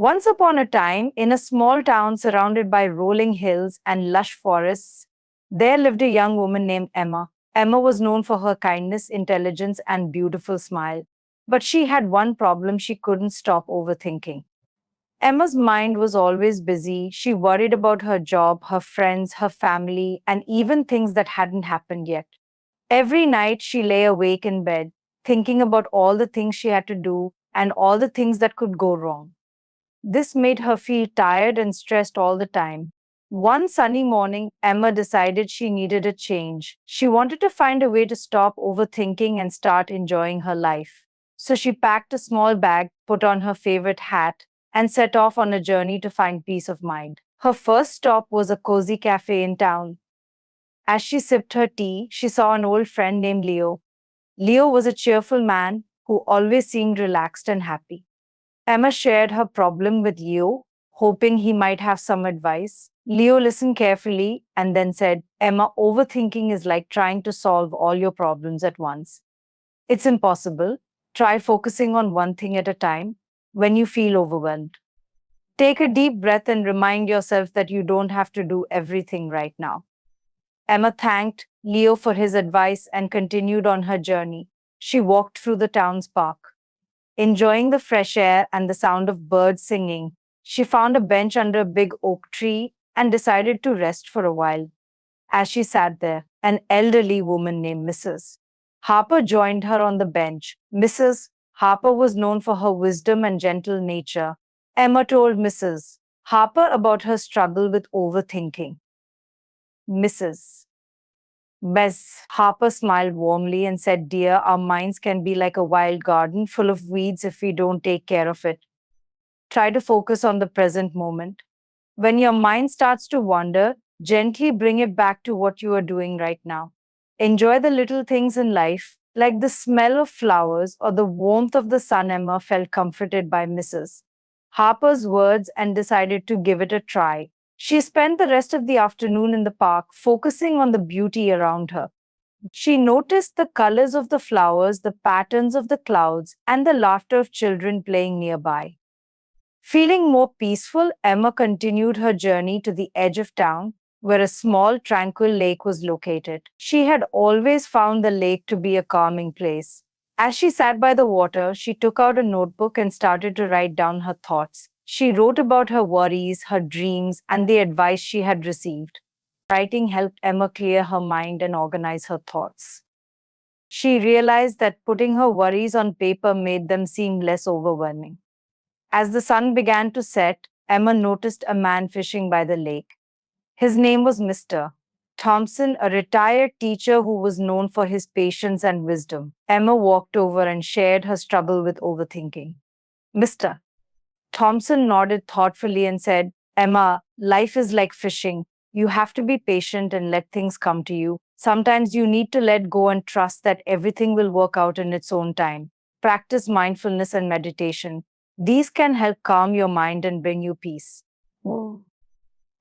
Once upon a time, in a small town surrounded by rolling hills and lush forests, there lived a young woman named Emma. Emma was known for her kindness, intelligence, and beautiful smile. But she had one problem: she couldn't stop overthinking. Emma's mind was always busy. She worried about her job, her friends, her family, and even things that hadn't happened yet. Every night she lay awake in bed, thinking about all the things she had to do and all the things that could go wrong. This made her feel tired and stressed all the time. One sunny morning, Emma decided she needed a change. She wanted to find a way to stop overthinking and start enjoying her life. So she packed a small bag, put on her favorite hat, and set off on a journey to find peace of mind. Her first stop was a cozy cafe in town. As she sipped her tea, she saw an old friend named Leo. Leo was a cheerful man who always seemed relaxed and happy. Emma shared her problem with Leo, hoping he might have some advice. Leo listened carefully and then said, Emma, overthinking is like trying to solve all your problems at once. It's impossible. Try focusing on one thing at a time when you feel overwhelmed. Take a deep breath and remind yourself that you don't have to do everything right now. Emma thanked Leo for his advice and continued on her journey. She walked through the town's park. Enjoying the fresh air and the sound of birds singing, she found a bench under a big oak tree and decided to rest for a while. As she sat there, an elderly woman named Mrs. Harper joined her on the bench. Mrs. Harper was known for her wisdom and gentle nature. Emma told Mrs. Harper about her struggle with overthinking. Mrs. Miss Harper smiled warmly and said, Dear, our minds can be like a wild garden full of weeds if we don't take care of it. Try to focus on the present moment. When your mind starts to wander, gently bring it back to what you are doing right now. Enjoy the little things in life, like the smell of flowers or the warmth of the sun. Emma felt comforted by Mrs. Harper's words and decided to give it a try. She spent the rest of the afternoon in the park, focusing on the beauty around her. She noticed the colors of the flowers, the patterns of the clouds, and the laughter of children playing nearby. Feeling more peaceful, Emma continued her journey to the edge of town, where a small, tranquil lake was located. She had always found the lake to be a calming place. As she sat by the water, she took out a notebook and started to write down her thoughts. She wrote about her worries, her dreams, and the advice she had received. Writing helped Emma clear her mind and organize her thoughts. She realized that putting her worries on paper made them seem less overwhelming. As the sun began to set, Emma noticed a man fishing by the lake. His name was Mr. Thompson, a retired teacher who was known for his patience and wisdom. Emma walked over and shared her struggle with overthinking. Mr. Thompson nodded thoughtfully and said, Emma, life is like fishing. You have to be patient and let things come to you. Sometimes you need to let go and trust that everything will work out in its own time. Practice mindfulness and meditation. These can help calm your mind and bring you peace. Oh.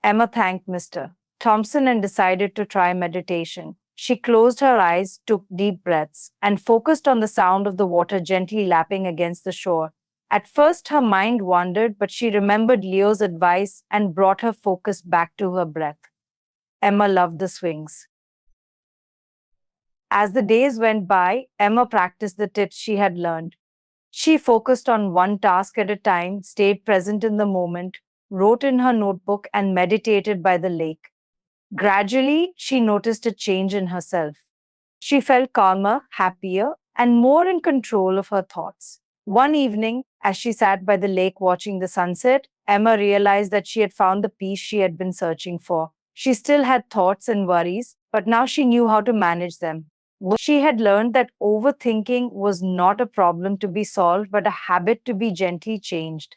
Emma thanked Mr. Thompson and decided to try meditation. She closed her eyes, took deep breaths, and focused on the sound of the water gently lapping against the shore. At first, her mind wandered, but she remembered Leo's advice and brought her focus back to her breath. Emma loved the swings. As the days went by, Emma practiced the tips she had learned. She focused on one task at a time, stayed present in the moment, wrote in her notebook, and meditated by the lake. Gradually, she noticed a change in herself. She felt calmer, happier, and more in control of her thoughts. One evening, as she sat by the lake watching the sunset, Emma realized that she had found the peace she had been searching for. She still had thoughts and worries, but now she knew how to manage them. She had learned that overthinking was not a problem to be solved, but a habit to be gently changed.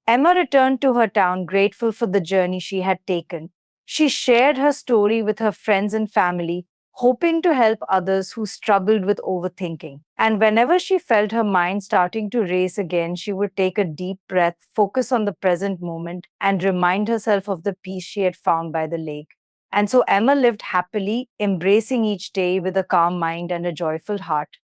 Emma returned to her town grateful for the journey she had taken. She shared her story with her friends and family, hoping to help others who struggled with overthinking. And whenever she felt her mind starting to race again, she would take a deep breath, focus on the present moment, and remind herself of the peace she had found by the lake. And so Emma lived happily, embracing each day with a calm mind and a joyful heart.